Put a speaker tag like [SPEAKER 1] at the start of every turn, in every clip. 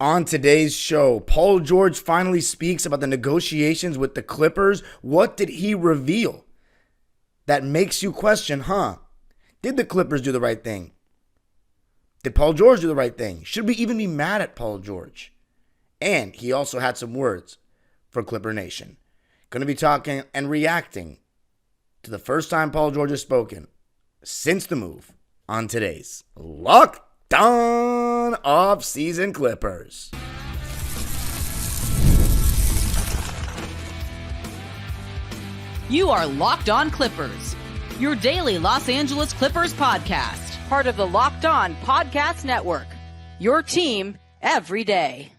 [SPEAKER 1] On today's show, Paul George finally speaks about the negotiations with the Clippers. What did he reveal that makes you question, did the Clippers do the right thing? Did Paul George do the right thing? Should we even be mad at Paul George? And he also had some words for Clipper Nation. Going to be talking and reacting to the first time Paul George has spoken since the move on today's Locked On Off-Season Clippers.
[SPEAKER 2] You are Locked On Clippers, your daily Los Angeles Clippers podcast, part of the Locked On Podcast Network, your team every day.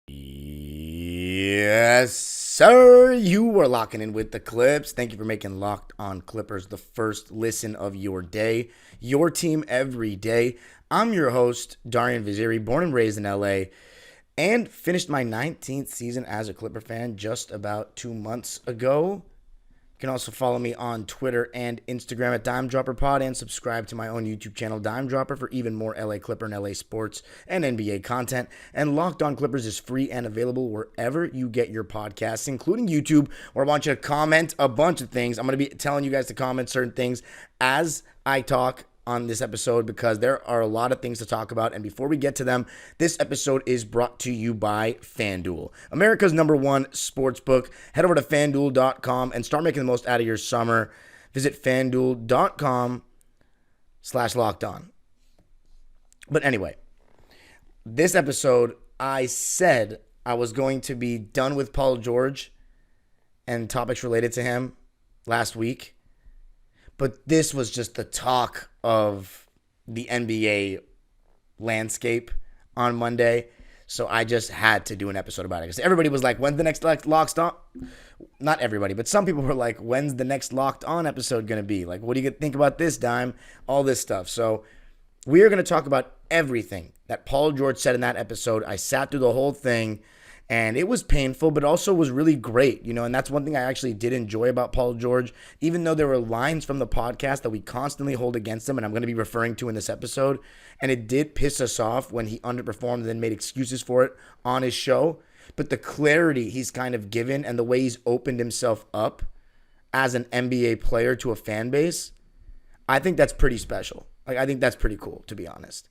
[SPEAKER 1] Yes, sir. You are locking in with the Clips. Thank you for making Locked On Clippers the first listen of your day, your team every day. I'm your host, Darian Vaziri, born and raised in LA, and finished my 19th season as a Clipper fan just about 2 months ago. You can also follow me on Twitter and Instagram at DimeDropperPod and subscribe to my own YouTube channel, Dime Dropper, for even more LA Clipper and LA sports and NBA content. And Locked On Clippers is free and available wherever you get your podcasts, including YouTube, where I want you to comment a bunch of things. I'm going to be telling you guys to comment certain things as I talk on this episode because there are a lot of things to talk about. And before we get to them, this episode is brought to you by FanDuel, America's #1 sportsbook. Head over to FanDuel.com and start making the most out of your summer. Visit FanDuel.com/lockedon. But anyway, this episode, I said I was going to be done with Paul George and topics related to him last week. But this was just the talk of the NBA landscape on Monday. So I just had to do an episode about it. Because everybody was like, when's the next Locked On? Not everybody, but some people were like, when's the next Locked On episode going to be? Like, what do you think about this, Dime? All this stuff. So we are going to talk about everything that Paul George said in that episode. I sat through the whole thing. And it was painful, but also was really great, and that's one thing I actually did enjoy about Paul George, even though there were lines from the podcast that we constantly hold against him, and I'm going to be referring to in this episode, and it did piss us off when he underperformed and then made excuses for it on his show. But the clarity he's kind of given and the way he's opened himself up as an NBA player to a fan base, I think that's pretty special. I think that's pretty cool, to be honest.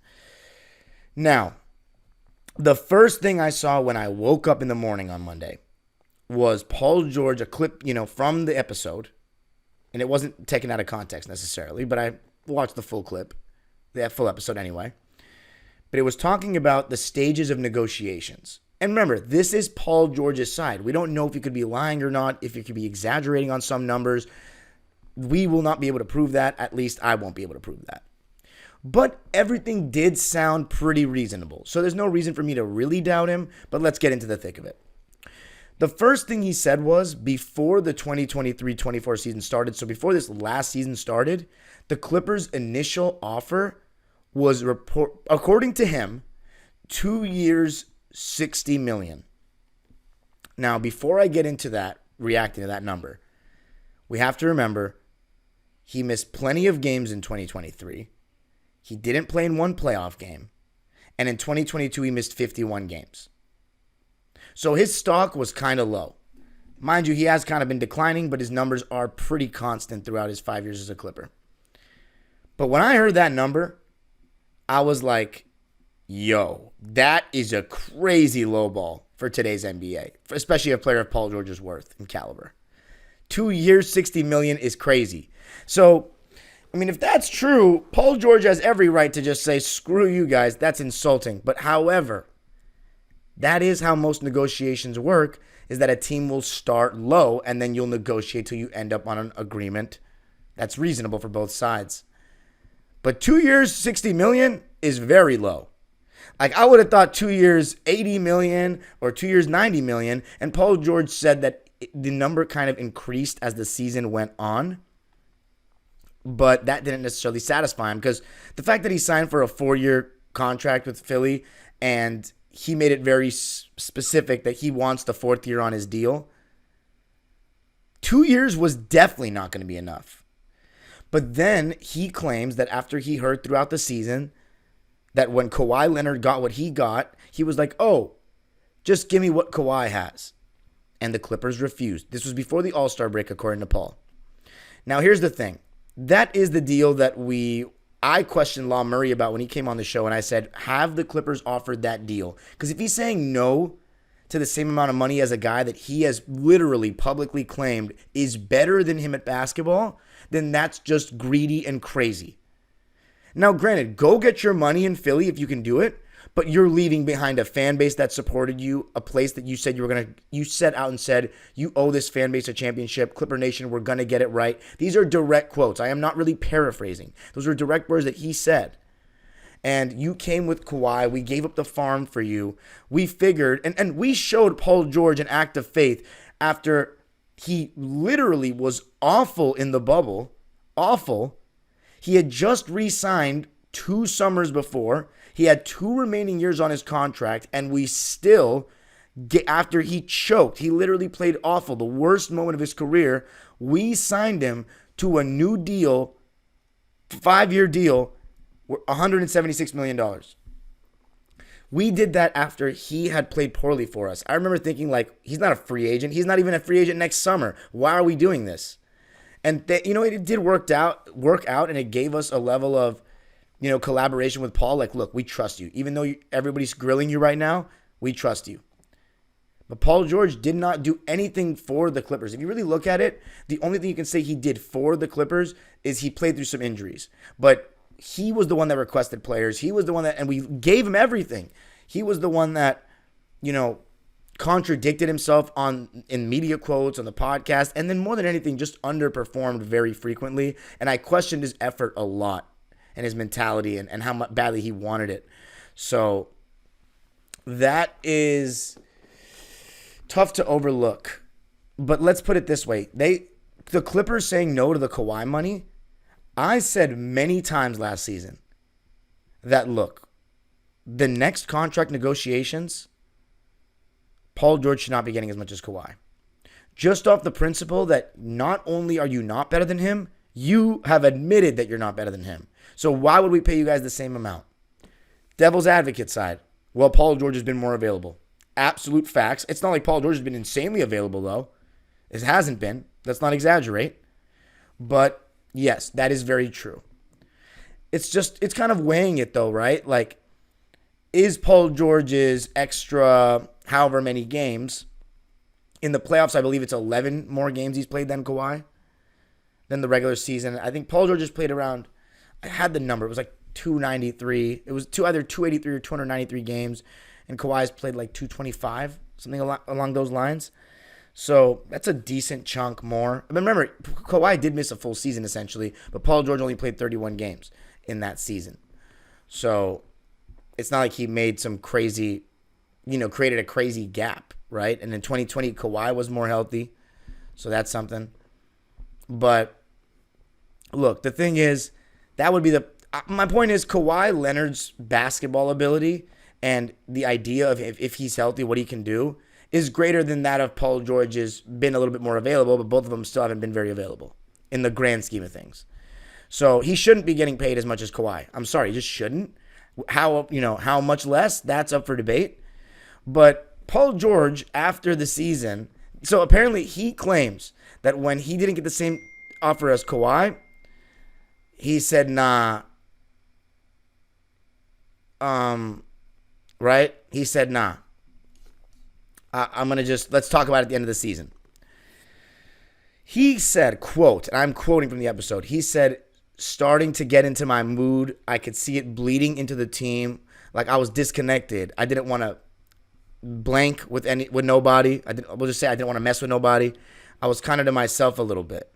[SPEAKER 1] Now, the first thing I saw when I woke up in the morning on Monday was Paul George, a clip, from the episode. And it wasn't taken out of context necessarily, but I watched the full clip, the full episode anyway. But it was talking about the stages of negotiations. And remember, this is Paul George's side. We don't know if he could be lying or not, if he could be exaggerating on some numbers. We will not be able to prove that. At least I won't be able to prove that. But everything did sound pretty reasonable. So there's no reason for me to really doubt him, but let's get into the thick of it. The first thing he said was before the 2023-24 season started, so before this last season started, the Clippers' initial offer was, according to him, 2 years, $60 million. Now, before I get into that, reacting to that number, we have to remember he missed plenty of games in 2023. He didn't play in one playoff game. And in 2022, he missed 51 games. So his stock was kind of low. Mind you, he has kind of been declining, but his numbers are pretty constant throughout his 5 years as a Clipper. But when I heard that number, I was like, yo, that is a crazy low ball for today's NBA, especially a player of Paul George's worth and caliber. 2 years, $60 million is crazy. So, if that's true, Paul George has every right to just say, screw you guys, that's insulting. But however, that is how most negotiations work, is that a team will start low and then you'll negotiate till you end up on an agreement that's reasonable for both sides. But 2 years, $60 million is very low. I would have thought 2 years, $80 million or 2 years, $90 million. And Paul George said that the number kind of increased as the season went on. But that didn't necessarily satisfy him because the fact that he signed for a 4-year contract with Philly and he made it very specific that he wants the 4th year on his deal, 2 years was definitely not going to be enough. But then he claims that after he heard throughout the season that when Kawhi Leonard got what he got, he was like, oh, just give me what Kawhi has. And the Clippers refused. This was before the All-Star break, according to Paul. Now, here's the thing. That is the deal that I questioned Law Murray about when he came on the show, and I said, have the Clippers offered that deal? Because if he's saying no to the same amount of money as a guy that he has literally publicly claimed is better than him at basketball, then that's just greedy and crazy. Now, granted, go get your money in Philly if you can do it, but you're leaving behind a fan base that supported you, a place that you said you set out and said, you owe this fan base a championship. Clipper Nation, we're going to get it right. These are direct quotes. I am not really paraphrasing. Those are direct words that he said. And you came with Kawhi. We gave up the farm for you. We figured, and we showed Paul George an act of faith after he literally was awful in the bubble. Awful. He had just re-signed 2 summers before. He had 2 remaining years on his contract, and we still, after he choked, he literally played awful, the worst moment of his career, we signed him to a new deal, 5-year deal, $176 million. We did that after he had played poorly for us. I remember thinking, like, he's not a free agent. He's not even a free agent next summer. Why are we doing this? And, it did work out, and it gave us a level of, collaboration with Paul. Like, look, we trust you. Even though everybody's grilling you right now, we trust you. But Paul George did not do anything for the Clippers. If you really look at it, the only thing you can say he did for the Clippers is he played through some injuries. But he was the one that requested players. He was the one and we gave him everything. He was the one that, contradicted himself in media quotes on the podcast, and then more than anything, just underperformed very frequently. And I questioned his effort a lot and his mentality and how badly he wanted it. So that is tough to overlook. But let's put it this way. The Clippers saying no to the Kawhi money, I said many times last season that, look, the next contract negotiations, Paul George should not be getting as much as Kawhi. Just off the principle that not only are you not better than him, you have admitted that you're not better than him. So why would we pay you guys the same amount? Devil's advocate side. Well, Paul George has been more available. Absolute facts. It's not like Paul George has been insanely available, though. It hasn't been. Let's not exaggerate. But yes, that is very true. It's kind of weighing it, though, right? Like, is Paul George's extra however many games in the playoffs? I believe it's 11 more games he's played than Kawhi, than the regular season. I think Paul George has played around, I had the number, it was like 293. It was either 283 or 293 games, and Kawhi's played like 225, something along those lines. So that's a decent chunk more. But remember, Kawhi did miss a full season essentially, but Paul George only played 31 games in that season. So it's not like he made some crazy, created a crazy gap, right? And in 2020, Kawhi was more healthy, so that's something. But look, the thing is, that would be my point is Kawhi Leonard's basketball ability and the idea of if he's healthy, what he can do is greater than that of Paul George's been a little bit more available, but both of them still haven't been very available in the grand scheme of things. So he shouldn't be getting paid as much as Kawhi. I'm sorry, he just shouldn't. How much less? That's up for debate. But Paul George, after the season, so apparently he claims that when he didn't get the same offer as Kawhi, he said, nah. Right? He said, nah. Let's talk about it at the end of the season. He said, quote, and I'm quoting from the episode, he said, starting to get into my mood. I could see it bleeding into the team. Like I was disconnected. I didn't want to blank with nobody. We'll just say I didn't want to mess with nobody. I was kind of to myself a little bit.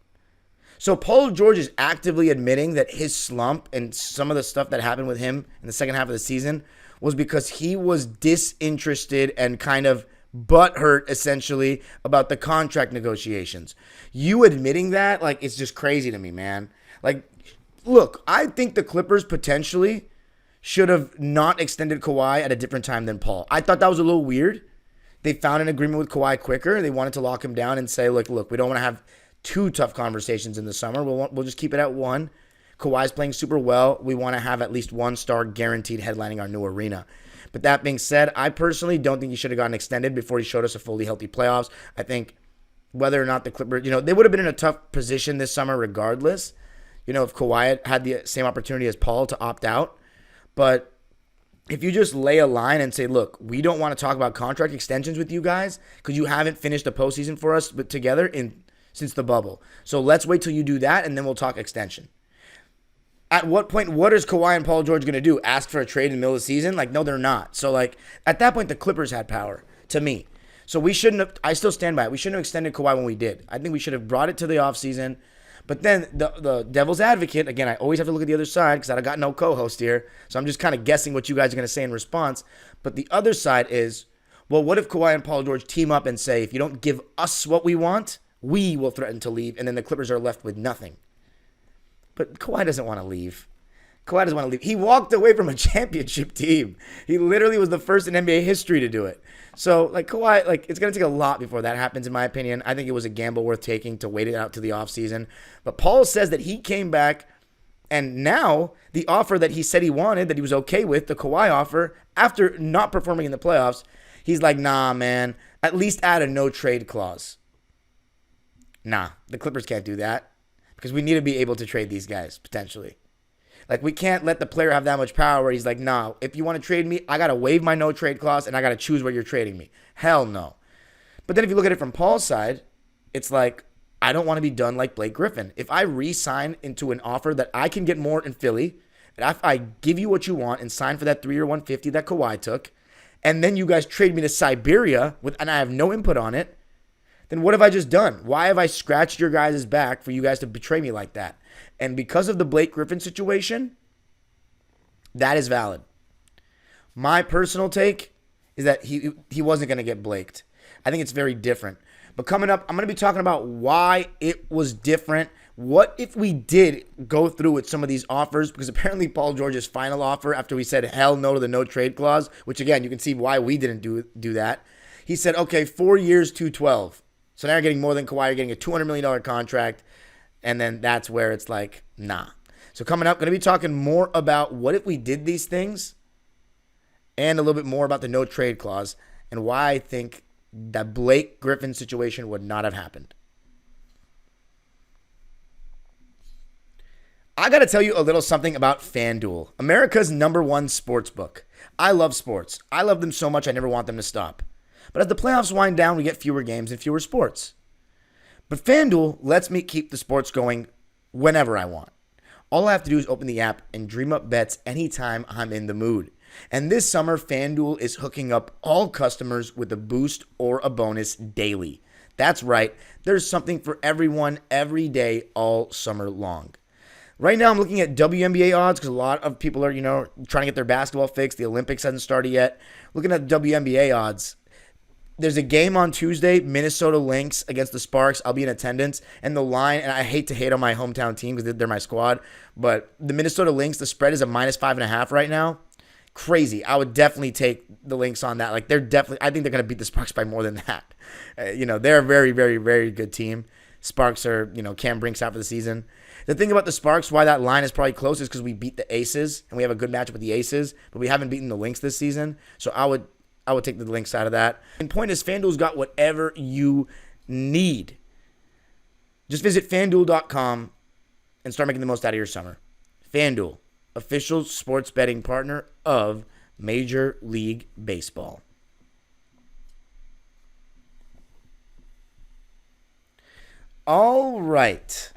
[SPEAKER 1] So Paul George is actively admitting that his slump and some of the stuff that happened with him in the second half of the season was because he was disinterested and kind of butthurt essentially about the contract negotiations. You admitting that, like, it's just crazy to me, man. Like, look, I think the Clippers potentially should have not extended Kawhi at a different time than Paul. I thought that was a little weird. They found an agreement with Kawhi quicker. They wanted to lock him down and say, look, we don't want to have two tough conversations in the summer. We'll just keep it at one. Kawhi's playing super well. We want to have at least one star guaranteed headlining our new arena. But that being said, I personally don't think he should have gotten extended before he showed us a fully healthy playoffs. I think whether or not the Clippers, they would have been in a tough position this summer regardless, if Kawhi had the same opportunity as Paul to opt out. But if you just lay a line and say, look, we don't want to talk about contract extensions with you guys because you haven't finished the postseason for us together since the bubble. So let's wait till you do that, and then we'll talk extension. At what point, what is Kawhi and Paul George going to do? Ask for a trade in the middle of the season? No, they're not. So, at that point, the Clippers had power, to me. So we shouldn't have, I still stand by it. We shouldn't have extended Kawhi when we did. I think we should have brought it to the offseason. But then the devil's advocate, again, I always have to look at the other side because I got no co-host here. So I'm just kind of guessing what you guys are going to say in response. But the other side is, well, what if Kawhi and Paul George team up and say, if you don't give us what we want, we will threaten to leave, and then the Clippers are left with nothing. But Kawhi doesn't want to leave. Kawhi doesn't want to leave. He walked away from a championship team. He literally was the first in NBA history to do it. So, Kawhi, it's going to take a lot before that happens, in my opinion. I think it was a gamble worth taking to wait it out to the offseason. But Paul says that he came back, and now the offer that he said he wanted, that he was okay with, the Kawhi offer, after not performing in the playoffs, he's like, nah, man, at least add a no-trade clause. Nah, the Clippers can't do that because we need to be able to trade these guys, potentially. We can't let the player have that much power where he's like, nah, if you want to trade me, I got to waive my no-trade clause and I got to choose where you're trading me. Hell no. But then if you look at it from Paul's side, it's like, I don't want to be done like Blake Griffin. If I re-sign into an offer that I can get more in Philly, and if I give you what you want and sign for that 3-year $150 that Kawhi took, and then you guys trade me to Siberia and I have no input on it, then what have I just done? Why have I scratched your guys' back for you guys to betray me like that? And because of the Blake Griffin situation, that is valid. My personal take is that he wasn't going to get Blaked. I think it's very different. But coming up, I'm going to be talking about why it was different. What if we did go through with some of these offers? Because apparently Paul George's final offer after we said hell no to the no-trade clause, which again, you can see why we didn't do that. He said, okay, 4 years, $212. So now you're getting more than Kawhi. You're getting a $200 million contract. And then that's where it's like, nah. So coming up, going to be talking more about what if we did these things and a little bit more about the no-trade clause and why I think that Blake Griffin situation would not have happened. I got to tell you a little something about FanDuel, America's #1 sports book. I love sports. I love them so much I never want them to stop. But as the playoffs wind down, we get fewer games and fewer sports. But FanDuel lets me keep the sports going whenever I want. All I have to do is open the app and dream up bets anytime I'm in the mood. And this summer, FanDuel is hooking up all customers with a boost or a bonus daily. That's right. There's something for everyone every day all summer long. Right now, I'm looking at WNBA odds because a lot of people are, trying to get their basketball fixed. The Olympics hasn't started yet. Looking at WNBA odds. There's a game on Tuesday, Minnesota Lynx against the Sparks. I'll be in attendance. And the line, and I hate to hate on my hometown team because they're my squad, but the Minnesota Lynx, the spread is a -5.5 right now. Crazy. I would definitely take the Lynx on that. I think they're going to beat the Sparks by more than that. They're a very, very, very good team. Sparks are, Cam Brink's out for the season. The thing about the Sparks, why that line is probably close is because we beat the Aces, and we have a good matchup with the Aces, but we haven't beaten the Lynx this season. So I would take the Lynx out of that. And point is, FanDuel's got whatever you need. Just visit FanDuel.com and start making the most out of your summer. FanDuel, official sports betting partner of Major League Baseball. All right.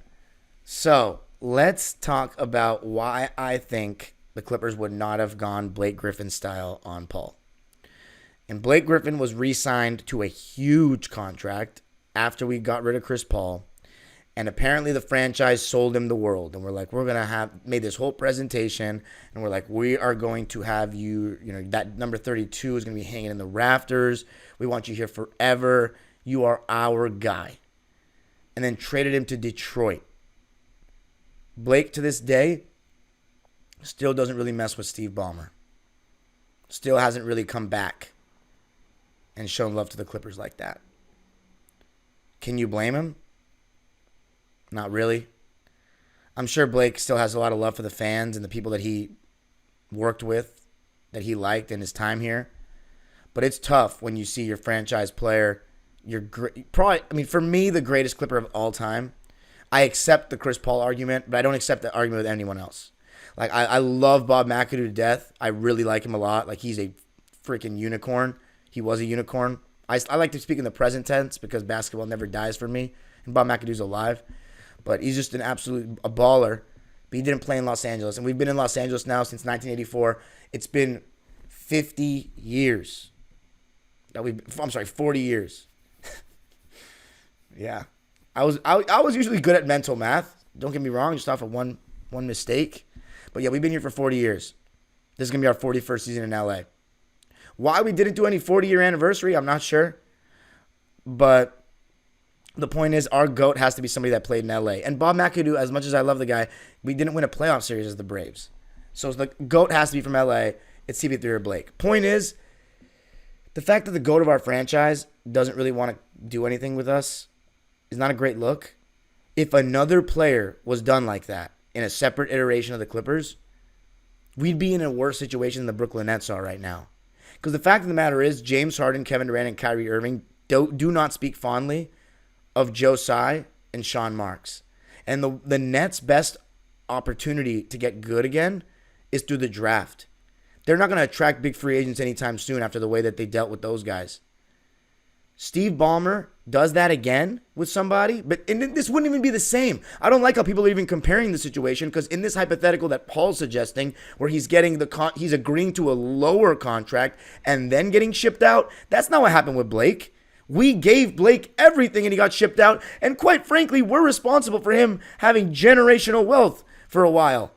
[SPEAKER 1] So let's talk about why I think the Clippers would not have gone Blake Griffin style on Paul. And Blake Griffin was re-signed to a huge contract after we got rid of Chris Paul. And apparently the franchise sold him the world. And we're like, we're going to have made this whole presentation. And we're like, we are going to have you, that number 32 is going to be hanging in the rafters. We want you here forever. You are our guy. And then traded him to Detroit. Blake, to this day, still doesn't really mess with Steve Ballmer. Still hasn't really come back and shown love to the Clippers like that. Can you blame him? Not really. I'm sure Blake still has a lot of love for the fans and the people that he worked with, that he liked in his time here. But it's tough when you see your franchise player, for me, the greatest Clipper of all time. I accept the Chris Paul argument, but I don't accept the argument with anyone else. Like, I love Bob McAdoo to death. I really like him a lot. Like, he's a freaking unicorn. He was a unicorn. I like to speak in the present tense because basketball never dies for me, and Bob McAdoo's alive. But he's just a baller. But he didn't play in Los Angeles, and we've been in Los Angeles now since 1984. It's been 50 years. 40 years. Yeah. I was usually good at mental math. Don't get me wrong, just off of one mistake. But yeah, we've been here for 40 years. This is going to be our 41st season in LA. Why we didn't do any 40-year anniversary, I'm not sure. But the point is, our GOAT has to be somebody that played in LA. And Bob McAdoo, as much as I love the guy, we didn't win a playoff series as the Braves. So the GOAT has to be from LA. It's CP3 or Blake. Point is, the fact that the GOAT of our franchise doesn't really want to do anything with us is not a great look. If another player was done like that in a separate iteration of the Clippers, we'd be in a worse situation than the Brooklyn Nets are right now. Because the fact of the matter is, James Harden, Kevin Durant, and Kyrie Irving do not speak fondly of Joe Tsai and Sean Marks. And the Nets' best opportunity to get good again is through the draft. They're not going to attract big free agents anytime soon after the way that they dealt with those guys. Steve Ballmer does that again with somebody, but this wouldn't even be the same. I don't like how people are even comparing the situation, because in this hypothetical that Paul's suggesting, where he's agreeing to a lower contract and then getting shipped out, that's not what happened with Blake. We gave Blake everything and he got shipped out, and quite frankly, we're responsible for him having generational wealth for a while.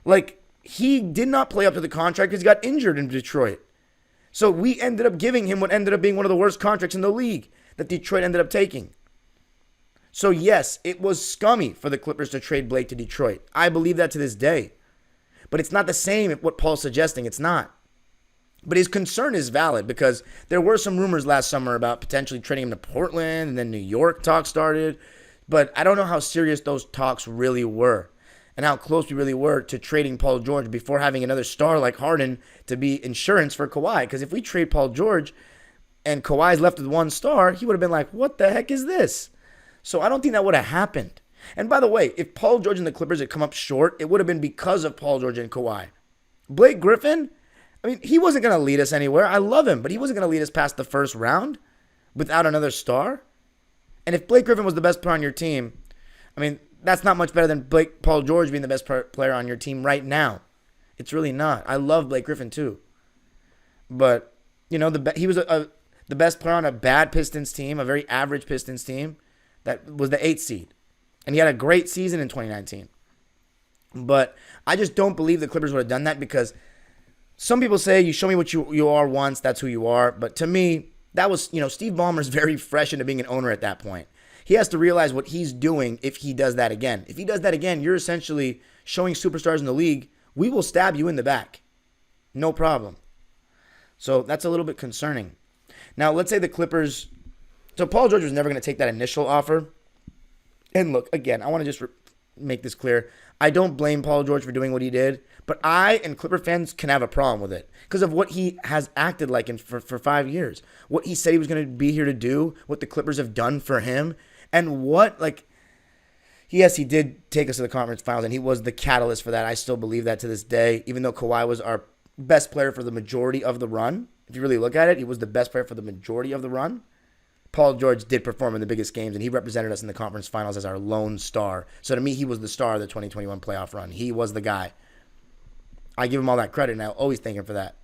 [SPEAKER 1] Like, he did not play up to the contract because he got injured in Detroit. So we ended up giving him what ended up being one of the worst contracts in the league that Detroit ended up taking. So yes, it was scummy for the Clippers to trade Blake to Detroit. I believe that to this day. But it's not the same what Paul's suggesting. It's not. But his concern is valid, because there were some rumors last summer about potentially trading him to Portland, and then New York talk started. But I don't know how serious those talks really were, and how close we really were to trading Paul George before having another star like Harden to be insurance for Kawhi. Because if we trade Paul George and Kawhi's left with one star, he would have been like, what the heck is this? So I don't think that would have happened. And by the way, if Paul George and the Clippers had come up short, it would have been because of Paul George and Kawhi. Blake Griffin, I mean, he wasn't going to lead us anywhere. I love him, but he wasn't going to lead us past the first round without another star. And if Blake Griffin was the best player on your team, I mean, that's not much better than Paul George being the best player on your team right now. It's really not. I love Blake Griffin too. But, you know, he was the best player on a bad Pistons team, a very average Pistons team that was the 8th seed. And he had a great season in 2019. But I just don't believe the Clippers would have done that, because some people say, you show me what you are once, that's who you are. But to me, that was, Steve Ballmer's very fresh into being an owner at that point. He has to realize what he's doing if he does that again. If he does that again, you're essentially showing superstars in the league, we will stab you in the back. No problem. So that's a little bit concerning. Now, let's say the Clippers... So Paul George was never going to take that initial offer. And look, again, I want to just make this clear. I don't blame Paul George for doing what he did, but I and Clipper fans can have a problem with it because of what he has acted like for 5 years. What he said he was going to be here to do, what the Clippers have done for him, and yes, he did take us to the conference finals, and he was the catalyst for that. I still believe that to this day, even though Kawhi was our best player for the majority of the run. If you really look at it, he was the best player for the majority of the run. Paul George did perform in the biggest games, and he represented us in the conference finals as our lone star. So to me, he was the star of the 2021 playoff run. He was the guy. I give him all that credit, and I always thank him for that.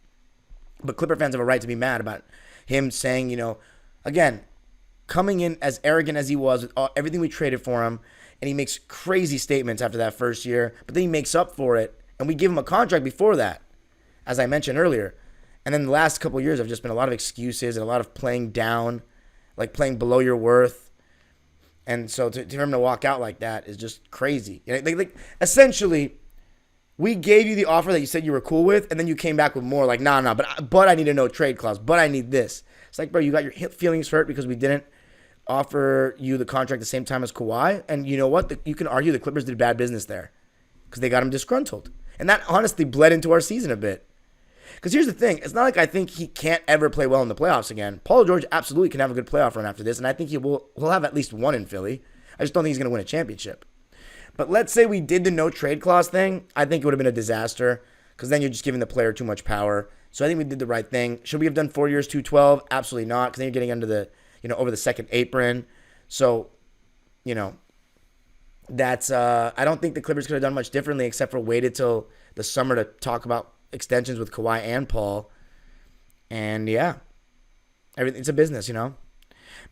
[SPEAKER 1] But Clipper fans have a right to be mad about him saying, again, coming in as arrogant as he was with everything we traded for him, and he makes crazy statements after that first year, but then he makes up for it, and we give him a contract before that, as I mentioned earlier. And then the last couple of years have just been a lot of excuses and a lot of playing down, like playing below your worth. And so to him to walk out like that is just crazy. Essentially, we gave you the offer that you said you were cool with, and then you came back with more like, nah, but I need a no trade clause, but I need this. It's like, bro, you got your feelings hurt because we didn't offer you the contract the same time as Kawhi. And you know what? You can argue the Clippers did bad business there. because they got him disgruntled. And that honestly bled into our season a bit. Because here's the thing. It's not like I think he can't ever play well in the playoffs again. Paul George absolutely can have a good playoff run after this, and I think he'll have at least one in Philly. I just don't think he's going to win a championship. But let's say we did the no trade clause thing. I think it would have been a disaster because then you're just giving the player too much power. So I think we did the right thing. Should we have done 4 years, 212? Absolutely not, because then you're getting under the, over the second apron. So, that's I don't think the Clippers could have done much differently except for waited till the summer to talk about extensions with Kawhi and Paul. And yeah, it's a business,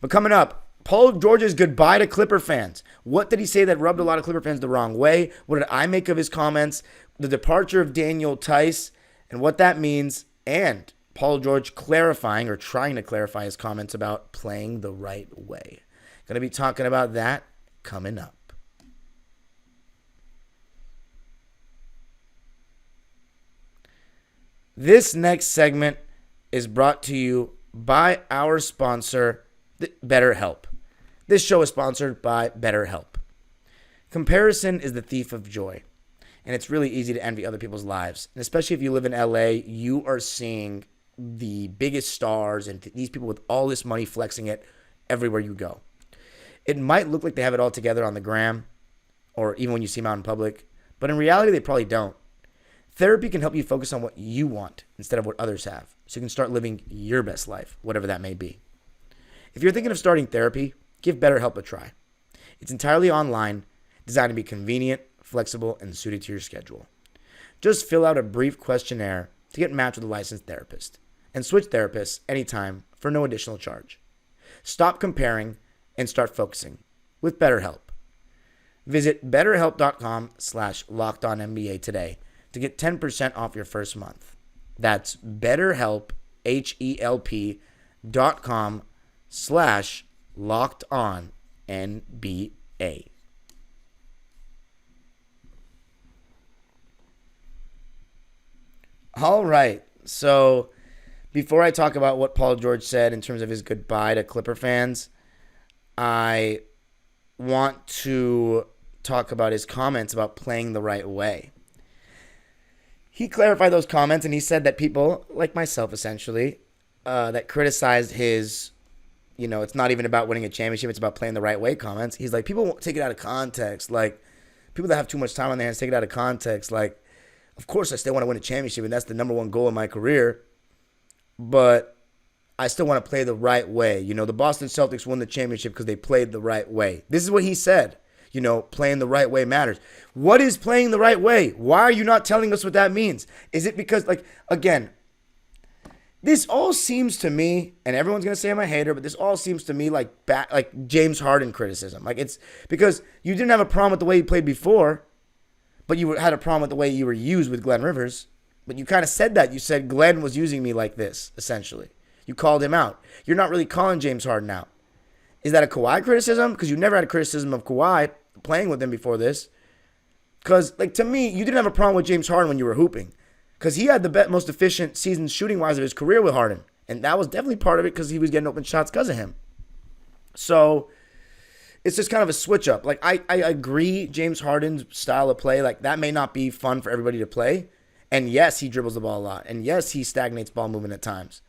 [SPEAKER 1] But coming up, Paul George's goodbye to Clipper fans. What did he say that rubbed a lot of Clipper fans the wrong way? What did I make of his comments? The departure of Daniel Tice and what that means, and Paul George clarifying or trying to clarify his comments about playing the right way. Going to be talking about that coming up. This next segment is brought to you by our sponsor, BetterHelp. This show is sponsored by BetterHelp. Comparison is the thief of joy, and it's really easy to envy other people's lives. And especially if you live in LA, you are seeing the biggest stars and these people with all this money flexing it everywhere you go. It might look like they have it all together on the gram or even when you see them out in public, but in reality, they probably don't. Therapy can help you focus on what you want instead of what others have, so you can start living your best life, whatever that may be. If you're thinking of starting therapy, give BetterHelp a try. It's entirely online, designed to be convenient, flexible, and suited to your schedule. Just fill out a brief questionnaire to get matched with a licensed therapist, and switch therapists anytime for no additional charge. Stop comparing and start focusing with BetterHelp. Visit betterhelp.com/LockedOnNBA today to get 10% off your first month. That's BetterHelp, HELP.com/LockedOnNBA. All right. So before I talk about what Paul George said in terms of his goodbye to Clipper fans, I want to talk about his comments about playing the right way. He clarified those comments, and he said that people, like myself essentially, that criticized his, it's not even about winning a championship, it's about playing the right way comments. He's like, people won't take it out of context. Like, people that have too much time on their hands take it out of context. Like, of course I still want to win a championship, and that's the number one goal in my career. But I still want to play the right way. The Boston Celtics won the championship because they played the right way. This is what he said. Playing the right way matters. What is playing the right way? Why are you not telling us what that means? Is it because, again, this all seems to me, and everyone's going to say I'm a hater, but this all seems to me like James Harden criticism. Like, it's because you didn't have a problem with the way he played before, but you had a problem with the way you were used with Glenn Rivers. But you kind of said that. You said Glenn was using me like this, essentially. You called him out. You're not really calling James Harden out. Is that a Kawhi criticism? Because you never had a criticism of Kawhi playing with him before this. Because, to me, you didn't have a problem with James Harden when you were hooping. Because he had the most efficient season shooting-wise of his career with Harden. And that was definitely part of it because he was getting open shots because of him. So, it's just kind of a switch up. I agree James Harden's style of play, that may not be fun for everybody to play. And yes, he dribbles the ball a lot. And yes, he stagnates ball movement at times.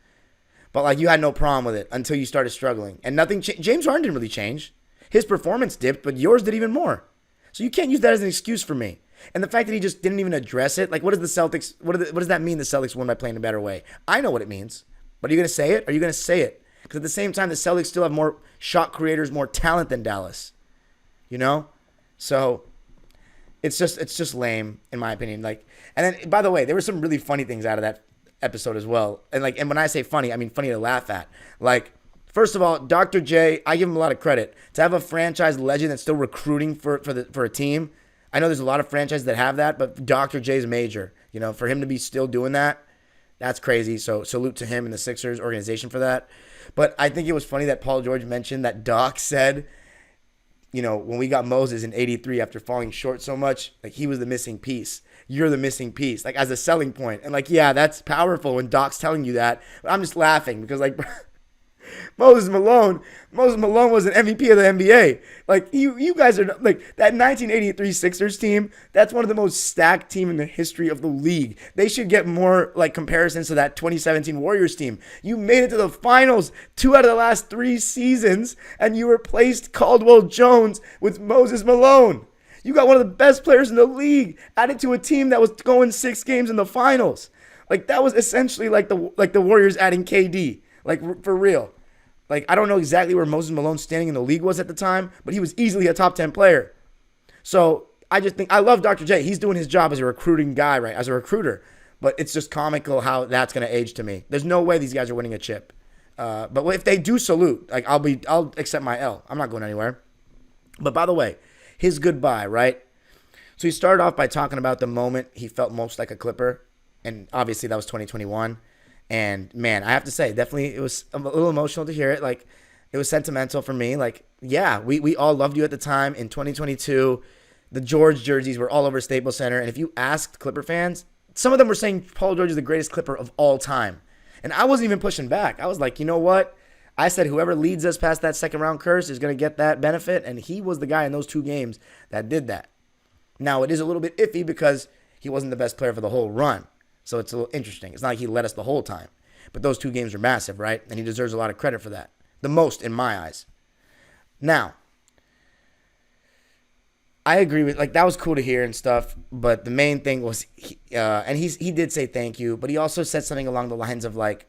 [SPEAKER 1] But you had no problem with it until you started struggling. And nothing changed. James Harden didn't really change. His performance dipped, but yours did even more. So you can't use that as an excuse for me. And the fact that he just didn't even address it, what does that mean the Celtics won by playing a better way? I know what it means. But are you going to say it? Are you going to say it? Because at the same time, the Celtics still have more shot creators, more talent than Dallas. So it's just lame, in my opinion. And then, by the way, there were some really funny things out of that episode as well. And when I say funny, I mean funny to laugh at. First of all, Dr. J, I give him a lot of credit. To have a franchise legend that's still recruiting for a team. I know there's a lot of franchises that have that, but Dr. J is major. For him to be still doing that, that's crazy. So salute to him and the Sixers organization for that. But I think it was funny that Paul George mentioned that Doc said, when we got Moses in '83 after falling short so much, he was the missing piece. You're the missing piece, as a selling point. And yeah, that's powerful when Doc's telling you that. But I'm just laughing because Moses Malone. Moses Malone was an MVP of the NBA. Like you guys are like that 1983 Sixers team. That's one of the most stacked team in the history of the league. They should get more like comparisons to that 2017 Warriors team. You made it to the finals 2 out of the last 3 seasons, and you replaced Caldwell Jones with Moses Malone. You got one of the best players in the league added to a team that was going 6 games in the finals. Like that was essentially like the Warriors adding KD. Like for real. Like I don't know exactly where Moses Malone's standing in the league was at the time, but he was easily a top 10 player. So I just think I love Dr. J. He's doing his job as a recruiting guy, right? As a recruiter. But it's just comical how that's going to age to me. There's no way these guys are winning a chip. But if they do salute, like I'll accept my L. I'm not going anywhere. But by the way, his goodbye, right? So he started off by talking about the moment he felt most like a Clipper. And obviously that was 2021. And man, I have to say, definitely it was a little emotional to hear it. Like it was sentimental for me. Like, yeah, we all loved you at the time in 2022. The George jerseys were all over Staples Center. And if you asked Clipper fans, some of them were saying Paul George is the greatest Clipper of all time. And I wasn't even pushing back. I was like, you know what? I said whoever leads us past that second round curse is going to get that benefit. And he was the guy in those 2 games that did that. Now, it is a little bit iffy because he wasn't the best player for the whole run. So it's a little interesting. It's not like he led us the whole time. But those 2 games are massive, right? And he deserves a lot of credit for that. The most in my eyes. Now, I agree with, like, that was cool to hear and stuff. But the main thing was, he did say thank you. But he also said something along the lines of, like,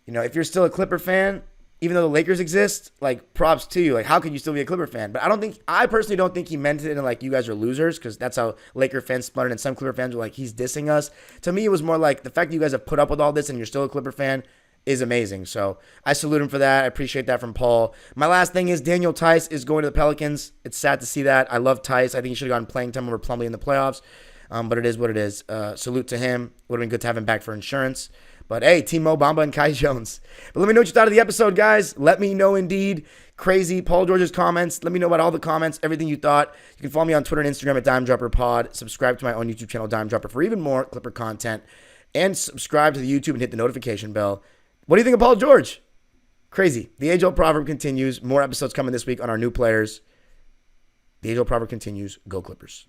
[SPEAKER 1] you know, if you're still a Clipper fan, even though the Lakers exist, like, props to you. Like, how could you still be a Clipper fan? But I personally don't think he meant it in, like, you guys are losers, because that's how Laker fans spun it, and some Clipper fans were like, he's dissing us. To me, it was more like, the fact that you guys have put up with all this and you're still a Clipper fan is amazing. So, I salute him for that. I appreciate that from Paul. My last thing is Daniel Tice is going to the Pelicans. It's sad to see that. I love Tice. I think he should have gotten playing time over Plumlee in the playoffs. But it is what it is. Salute to him. Would have been good to have him back for insurance. But hey, Team Mo Bamba and Kai Jones. But let me know what you thought of the episode, guys. Let me know indeed. Crazy Paul George's comments. Let me know about all the comments, everything you thought. You can follow me on Twitter and Instagram at DimeDropperPod. Subscribe to my own YouTube channel, Dime Dropper, for even more Clipper content. And subscribe to the YouTube and hit the notification bell. What do you think of Paul George? Crazy. The age-old proverb continues. More episodes coming this week on our new players. The age-old proverb continues. Go Clippers.